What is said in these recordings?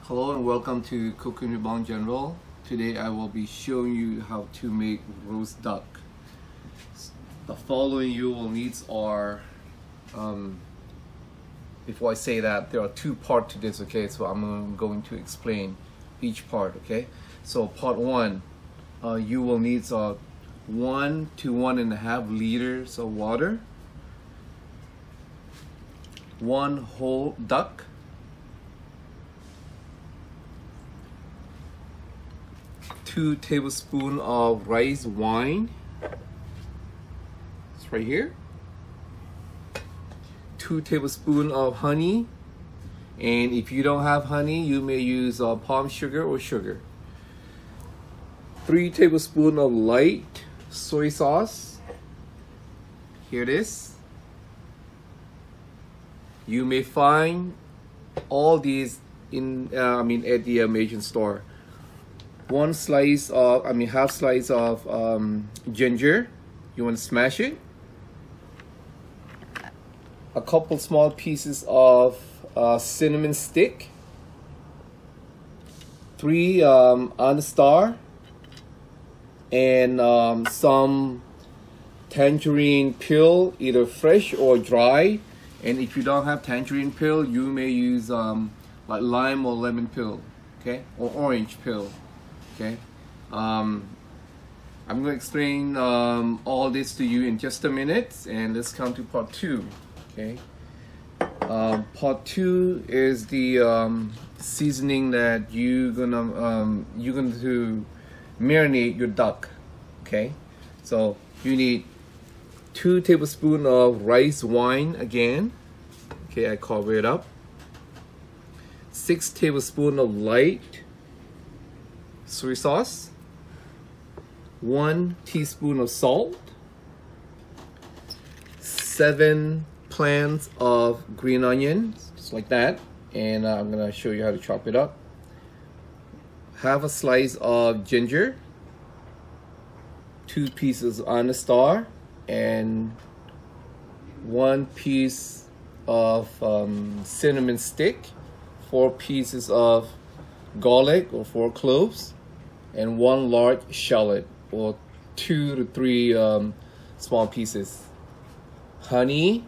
Hello and welcome to Cooking with Bong General. Today I will be showing you how to make roast duck. The following you will need are, before I say that, there are two parts to this, okay? So I'm going to explain each part, okay? So part one, you will need 1 to 1.5 liters of water, 1 whole duck, 2 tablespoons of rice wine. It's right here. 2 tablespoons of honey, and if you don't have honey, you may use palm sugar or sugar. 3 tablespoons of light soy sauce. Here it is. You may find all these in at the Asian store. 1 slice of, half slice of ginger. You want to smash it. A couple small pieces of cinnamon stick. 3 on star, and some tangerine peel, either fresh or dry. And if you don't have tangerine peel, you may use like lime or lemon peel, okay, or orange peel. Okay, I'm going to explain all this to you in just a minute, and let's come to part 2. Okay, part 2 is the seasoning that you're gonna to marinate your duck. Okay, so you need 2 tablespoons of rice wine again. Okay, I cover it up. 6 tablespoons of light soy sauce, 1 teaspoon of salt, 7 plants of green onions, just like that, and I'm gonna show you how to chop it up. Half a slice of ginger, 2 pieces on the star, and 1 piece of cinnamon stick, 4 pieces of garlic or 4 cloves, and 1 large shallot or 2 to 3 small pieces. Honey,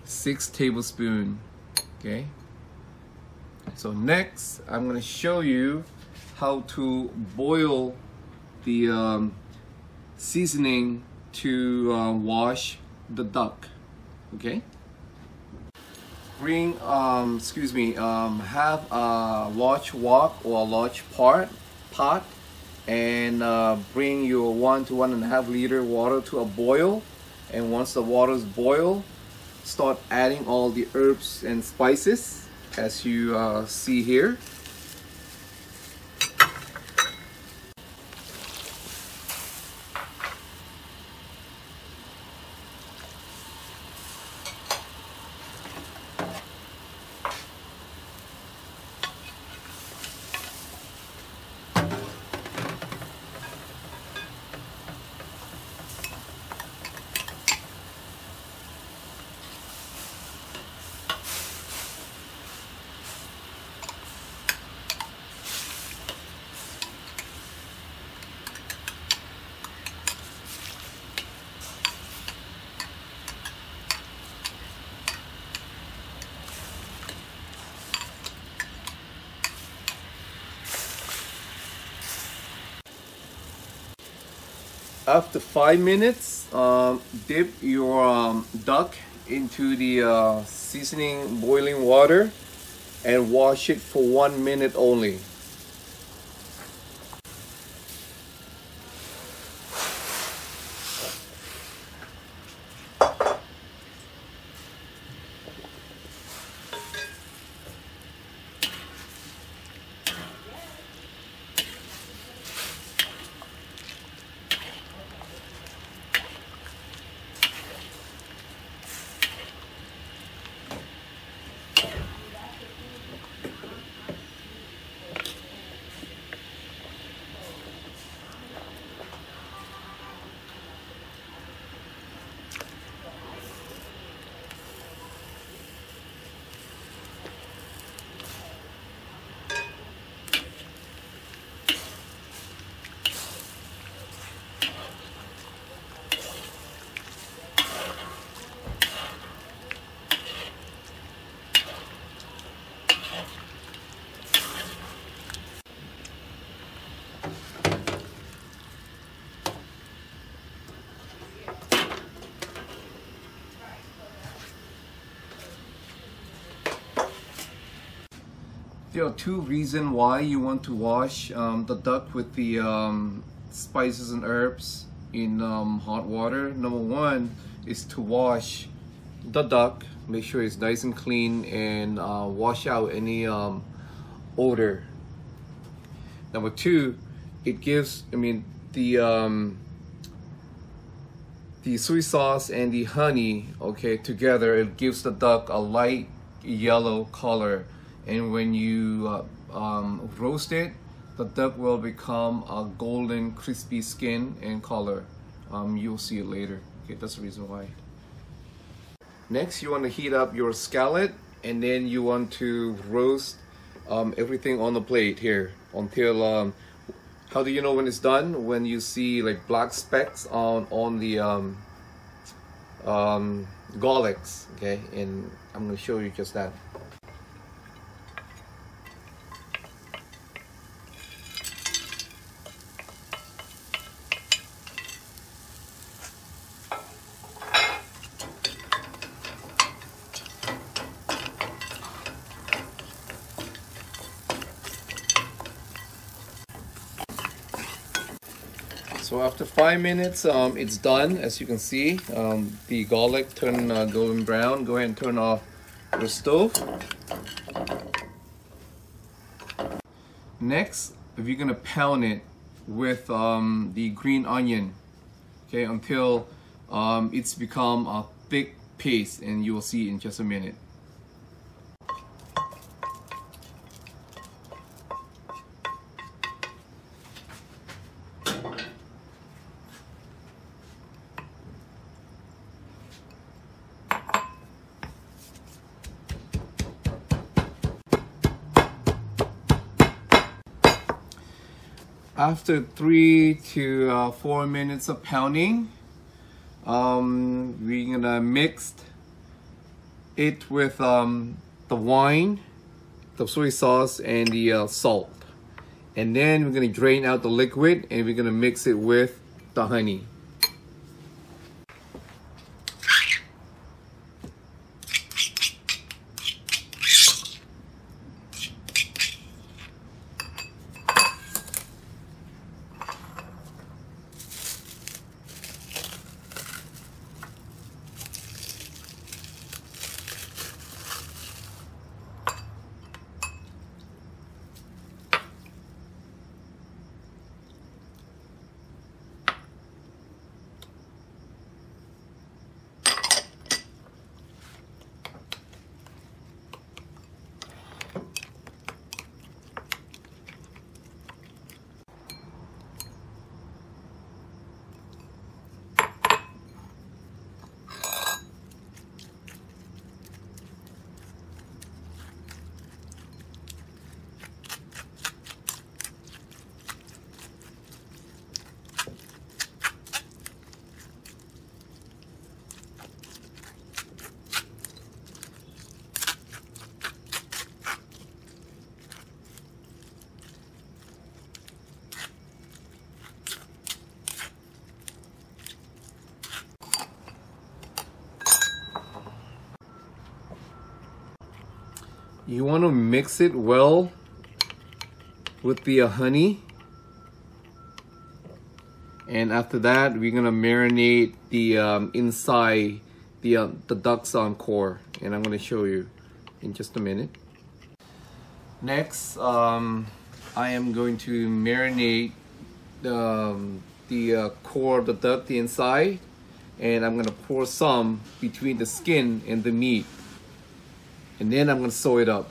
6 tablespoons. Okay, so next I'm going to show you how to boil the seasoning to wash the duck. Okay, bring have a large wok or a large pot, and bring your 1 to 1.5 liter water to a boil. And once the water is boiled, start adding all the herbs and spices as you see here. After 5 minutes, dip your duck into the seasoning boiling water and wash it for 1 minute only. There are two reasons why you want to wash the duck with the spices and herbs in hot water. Number one is to wash the duck, make sure it's nice and clean, and wash out any odor. Number two, it gives, the soy sauce and the honey, okay, together, it gives the duck a light yellow color. And when you roast it, the duck will become a golden, crispy skin and color. You'll see it later. Okay, that's the reason why. Next, you want to heat up your scallop, and then you want to roast everything on the plate here until how do you know when it's done? When you see like black specks on the garlics, okay? And I'm going to show you just that. So after 5 minutes, it's done. As you can see, the garlic turned golden brown. Go ahead and turn off the stove. Next, you're gonna pound it with the green onion, okay, until it's become a thick paste, and you will see in just a minute. After 3 to 4 minutes of pounding, we're gonna mix it with the wine, the soy sauce, and the salt. And then we're gonna drain out the liquid, and we're gonna mix it with the honey. You want to mix it well with the honey, and after that we're gonna marinate the inside the duck's core, and I'm gonna show you in just a minute. Next, I am going to marinate the core of the duck, the inside, and I'm gonna pour some between the skin and the meat. And then I'm going to sew it up.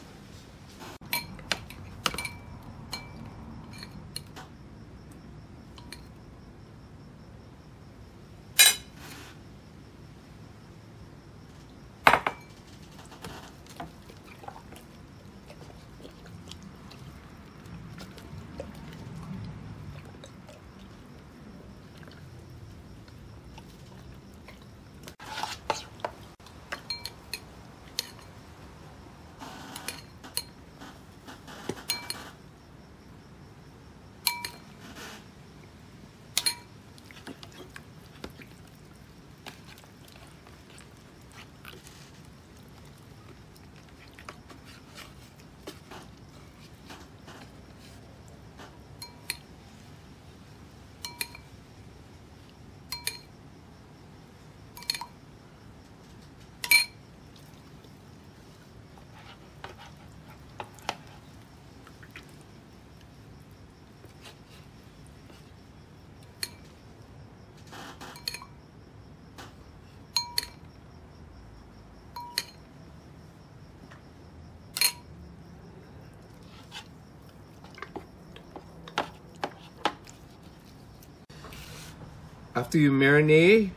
After you marinate,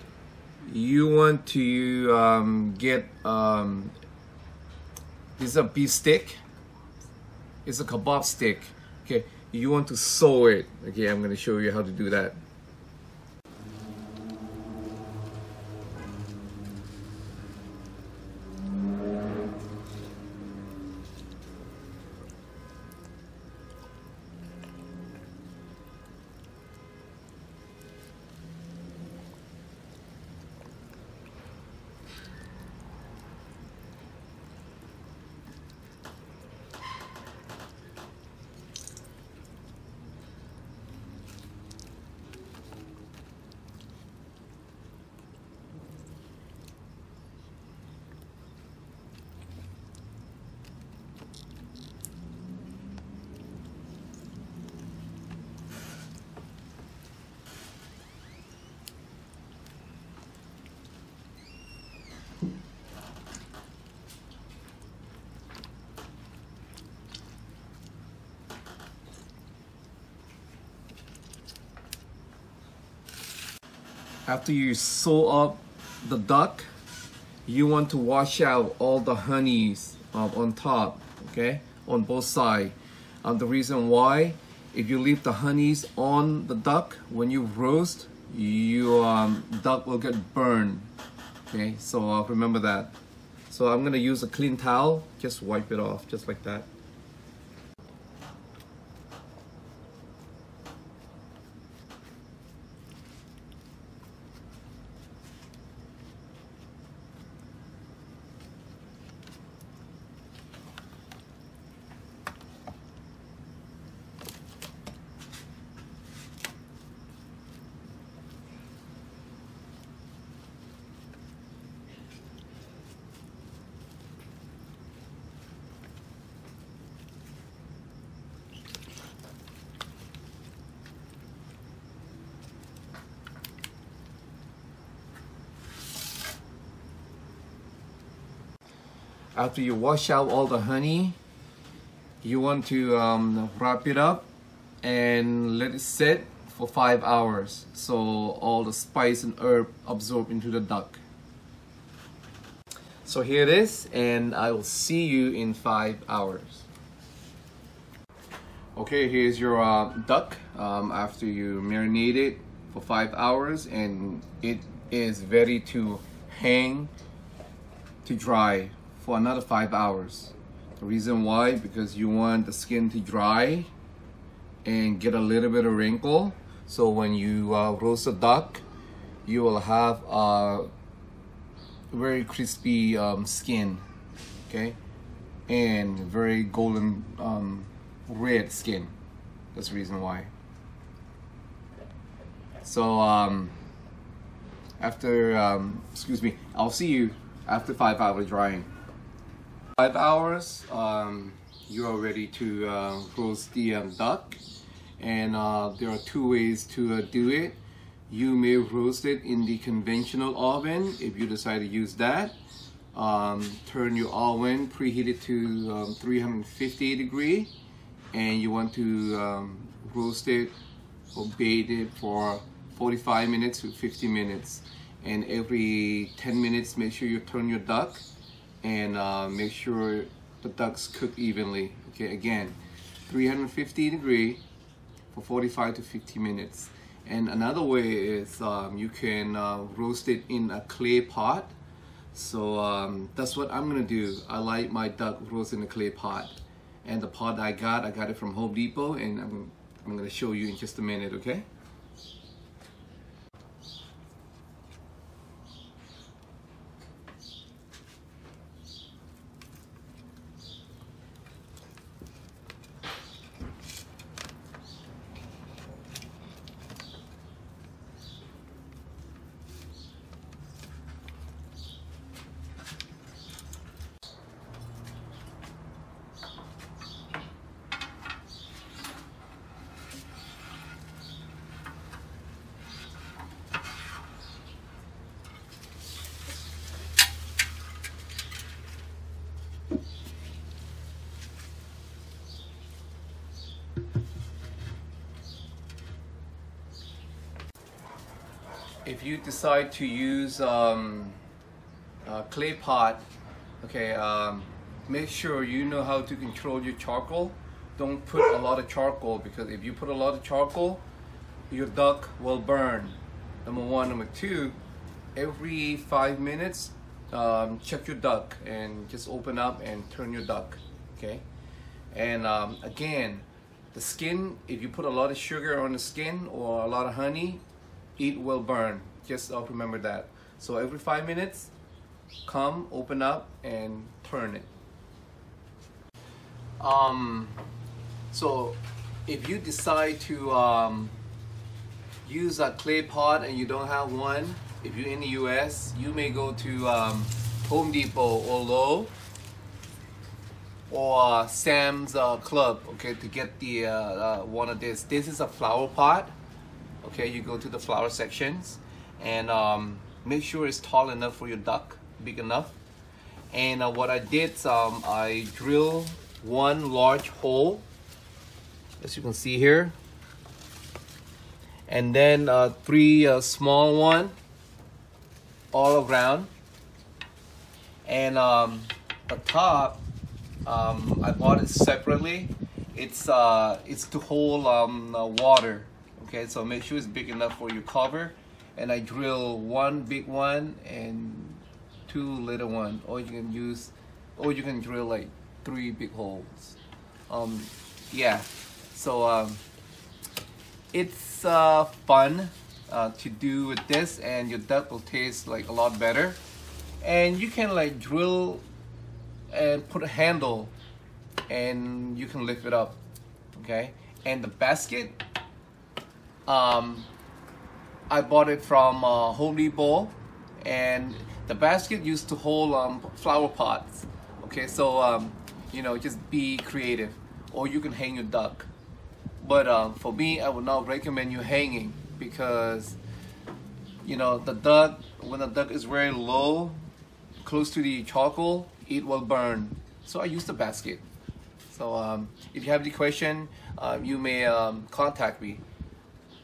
you want to get this is a beef stick. It's a kebab stick. Okay, you want to sew it. Okay, I'm going to show you how to do that. After you sew up the duck, you want to wash out all the honeys on top, okay, on both sides. The reason why, if you leave the honeys on the duck, when you roast, your duck will get burned, okay, so remember that. So I'm gonna use a clean towel, just wipe it off, just like that. After you wash out all the honey, you want to wrap it up and let it sit for 5 hours so all the spice and herb absorb into the duck. So here it is, and I will see you in 5 hours. Okay, here's your duck after you marinate it for 5 hours, and it is ready to hang to dry for another 5 hours. The reason why, because you want the skin to dry and get a little bit of wrinkle, so when you roast a duck, you will have a very crispy skin, okay, and very golden red skin. That's the reason why. So after excuse me, I'll see you after 5 hours drying. 5 hours, you are ready to roast the duck, and there are two ways to do it. You may roast it in the conventional oven if you decide to use that. Turn your oven, preheat it to 350 degree, and you want to roast it or bake it for 45 minutes to 50 minutes. And every 10 minutes, make sure you turn your duck and make sure the ducks cook evenly. Okay, again, 350 degree for 45 to 50 minutes. And another way is you can roast it in a clay pot. So that's what I'm gonna do. I like my duck roast in a clay pot. And the pot I got it from Home Depot, and I'm gonna show you in just a minute, okay? if you decide to use clay pot, okay, make sure you know how to control your charcoal. Don't put a lot of charcoal, because if you put a lot of charcoal, your duck will burn. Number one. Number two, every 5 minutes, check your duck and just open up and turn your duck, okay? And again, the skin, if you put a lot of sugar on the skin or a lot of honey, it will burn. Just remember that. So every 5 minutes, come, open up, and turn it. So if you decide to use a clay pot and you don't have one, if you're in the US, you may go to Home Depot or Lowe's or Sam's Club, okay, to get the one of this. This is a flower pot, okay. You go to the flower sections and make sure it's tall enough for your duck, big enough. And what I did, I drill one large hole, as you can see here, and then 3 small one all around. And the top, I bought it separately. It's to hold water, okay. So make sure it's big enough for your cover. And I drill 1 big one and 2 little one, or you can drill like 3 big holes. Yeah, so it's fun to do with this, and your duck will taste like a lot better. And you can like drill and put a handle, and you can lift it up, okay. And the basket, I bought it from Home Depot, and the basket used to hold flower pots, okay. So you know, just be creative, or you can hang your duck. But for me, I would not recommend you hanging, because you know, the duck, when the duck is very low, close to the charcoal, it will burn. So I use the basket. So if you have any question, you may contact me,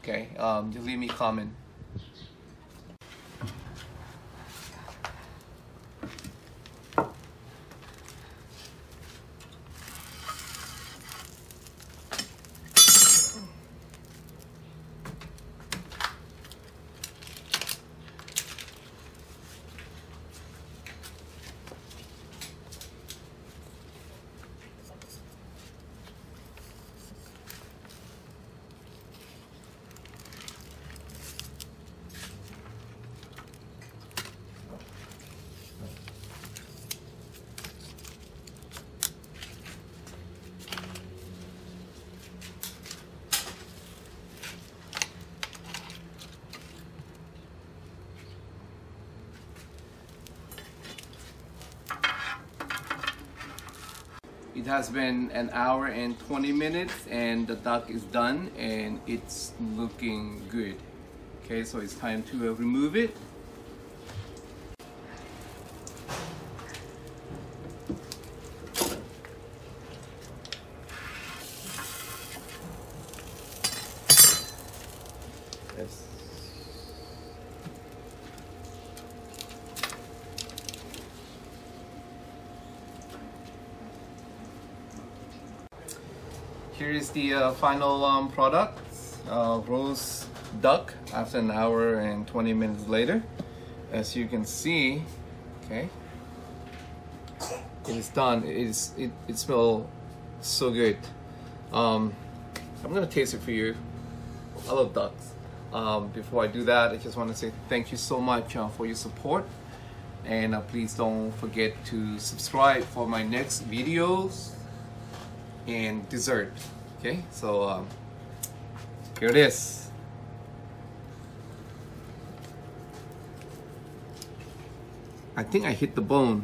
okay. Just leave me a comment. It has been 1 hour and 20 minutes, and the duck is done, and it's looking good. Okay, so it's time to remove it. Yes. Here is the final product, roast duck after 1 hour and 20 minutes later. As you can see, okay, it is done. It smells so good. I'm gonna taste it for you. I love ducks. Before I do that, I just want to say thank you so much for your support, and please don't forget to subscribe for my next videos and dessert. Okay, so here it is. I think I hit the bone.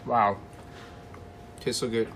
Wow, tastes so good.